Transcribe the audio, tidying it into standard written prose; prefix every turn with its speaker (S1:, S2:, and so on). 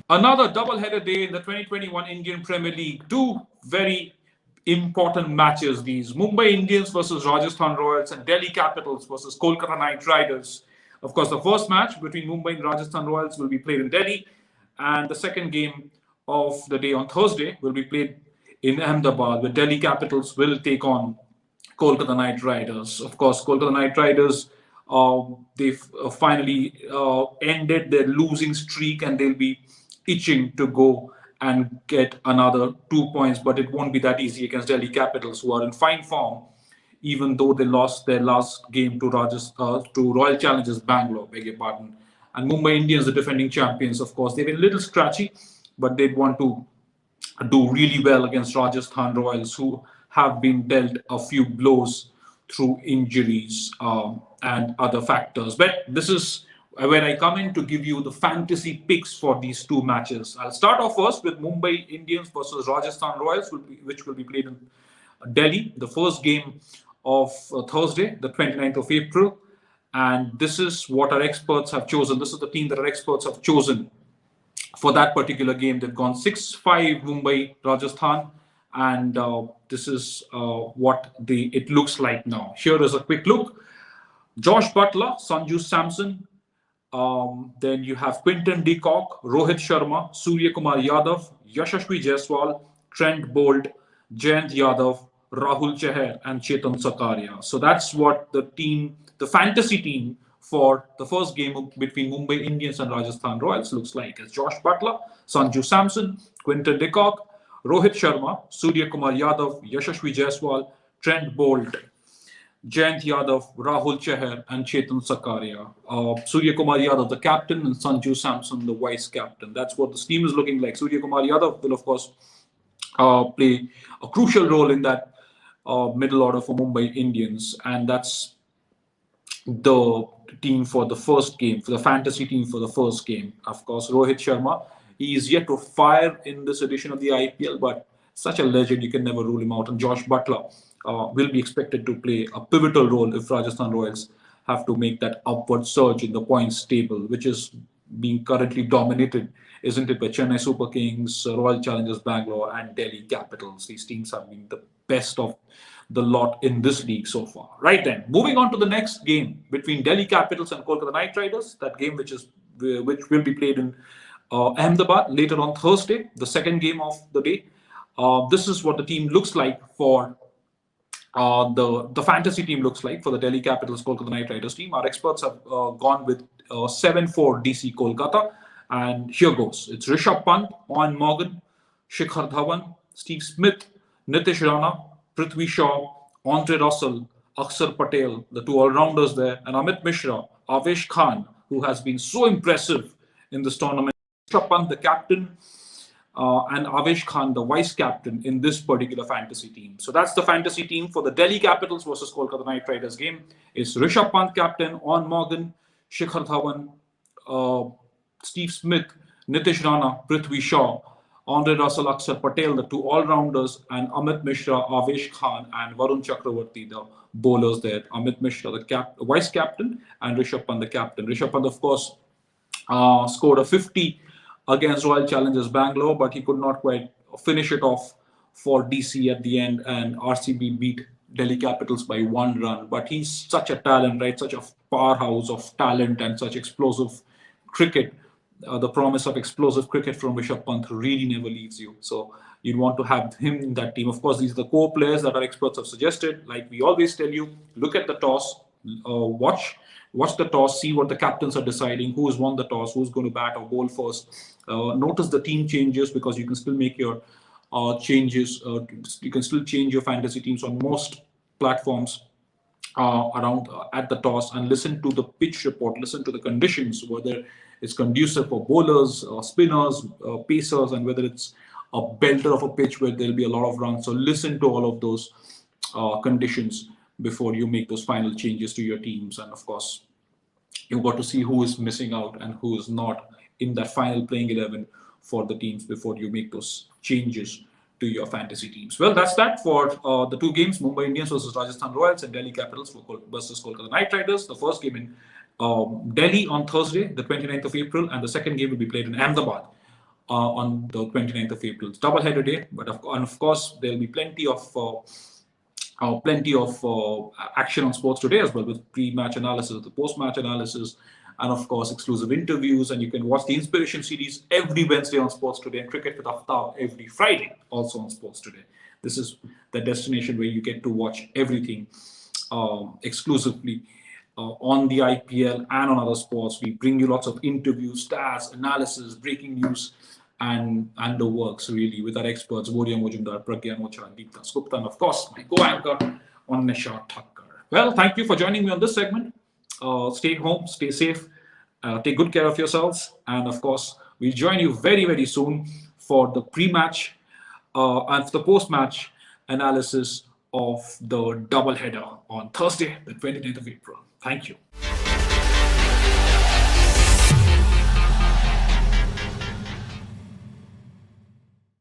S1: Another double-header day in the 2021 Indian Premier League. Two very important matches these. Mumbai Indians versus Rajasthan Royals and Delhi Capitals versus Kolkata Knight Riders. Of course, the first match between Mumbai and Rajasthan Royals will be played in Delhi, and the second game of the day on Thursday will be played in Ahmedabad, where Delhi Capitals will take on Kolkata Knight Riders. Of course, Kolkata Knight Riders, they've finally ended their losing streak and they'll be itching to go and get another 2 points, but it won't be that easy against Delhi Capitals, who are in fine form, even though they lost their last game to to Royal Challengers Bangalore, beg your pardon. And Mumbai Indians, the defending champions, of course, they've been a little scratchy, but they'd want to do really well against Rajasthan Royals, who have been dealt a few blows through injuries and other factors. But this is where I come in to give you the fantasy picks for these two matches. I'll start off first with Mumbai Indians versus Rajasthan Royals, which will be played in Delhi, the first game of Thursday, the 29th of April. And this is what our experts have chosen. This is the team that our experts have chosen for that particular game. They've gone 6-5 Mumbai, Rajasthan, and this is what it looks like now. Here is a quick look. Josh Butler, Sanju Samson, then you have Quinton de Kock, Rohit Sharma, Surya Kumar Yadav, Yashasvi Jaiswal, Trent Bolt, Jayant Yadav, Rahul Chahar, and Chetan Sakaria. So that's what the fantasy team for the first game between Mumbai Indians and Rajasthan Royals looks like. It's Josh Butler, Sanju Samson, Quinton de Kock, Rohit Sharma, Surya Kumar Yadav, Yashasvi Jaiswal, Trent Bolt, Jayant Yadav, Rahul Chahar, and Chetan Sakaria. Surya Kumar Yadav, the captain, and Sanju Samson, the vice captain. That's what this team is looking like. Surya Kumar Yadav will, of course, play a crucial role in that middle order for Mumbai Indians, and that's the team for the first game, for the fantasy team for the first game. Of course, Rohit Sharma, he is yet to fire in this edition of the IPL, but such a legend, you can never rule him out. And Josh Butler will be expected to play a pivotal role if Rajasthan Royals have to make that upward surge in the points table, which is being currently dominated, isn't it, by Chennai Super Kings, Royal Challengers Bangalore, and Delhi Capitals. These teams have been the best of the lot in this league so far. Right then, moving on to the next game between Delhi Capitals and Kolkata Knight Riders. That game, which will be played in Ahmedabad later on Thursday, the second game of the day. This is what the team looks like for the fantasy team looks like for the Delhi Capitals Kolkata Knight Riders team. Our experts have gone with 7-4 DC Kolkata, and here goes. It's Rishabh Pant, Owen Morgan, Shikhar Dhawan, Steve Smith, Nitish Rana, Prithvi Shaw, Andre Russell, Akshar Patel, the two all-rounders there, and Amit Mishra, Avesh Khan, who has been so impressive in this tournament. Rishabh Pant, the captain, and Avesh Khan, the vice captain in this particular fantasy team. So that's the fantasy team for the Delhi Capitals versus Kolkata Knight Riders game. It's Rishabh Pant captain, Owen Morgan, Shikhar Dhawan, Steve Smith, Nitish Rana, Prithvi Shaw, Andre Russell, Akshar Patel, the two all-rounders, and Amit Mishra, Avesh Khan, and Varun Chakravarti, the bowlers there. Amit Mishra, the vice captain, and Rishabh Pant, the captain. Rishabh Pant, of course, scored a 50 against Royal Challengers Bangalore, but he could not quite finish it off for DC at the end, and RCB beat Delhi Capitals by 1 run. But he's such a talent, right? Such a powerhouse of talent and such explosive cricket. The promise of explosive cricket from Rishabh Pant really never leaves you. So you'd want to have him in that team. Of course, these are the core players that our experts have suggested. Like we always tell you, look at the toss, watch the toss, see what the captains are deciding, who has won the toss, who's going to bat or bowl first. Notice the team changes, because you can still make your changes. You can still change your fantasy teams on most platforms around at the toss, and listen to the pitch report, listen to the conditions, whether it's conducive for bowlers, spinners, pacers, and whether it's a belter of a pitch where there'll be a lot of runs. So listen to all of those conditions before you make those final changes to your teams. And of course, you've got to see who is missing out and who is not in that final playing 11 for the teams before you make those changes to your fantasy teams. Well, that's that for the two games, Mumbai Indians versus Rajasthan Royals and Delhi Capitals versus Kolkata Knight Riders. The first game in Delhi on Thursday, the 29th of April, and the second game will be played in Ahmedabad on the 29th of April. It's double header day, but of course there'll be plenty of action on Sports Today as well, with pre-match analysis, the post-match analysis, and of course exclusive interviews. And you can watch the Inspiration series every Wednesday on Sports Today, and Cricket with Aftab every Friday also on Sports Today. This is the destination where you get to watch everything exclusively on the IPL and on other sports. We bring you lots of interviews, stats, analysis, breaking news, and the works really with our experts, Vodya Mojumdar, Pragyan Ocha, and Deepta Gupta, and of course my co-anchor on Nisha Thakkar. Well, thank you for joining me on this segment. Stay home, stay safe, take good care of yourselves, and of course we'll join you very very soon for the pre-match and for the post-match analysis of the double header on Thursday, the 29th of April. Thank you.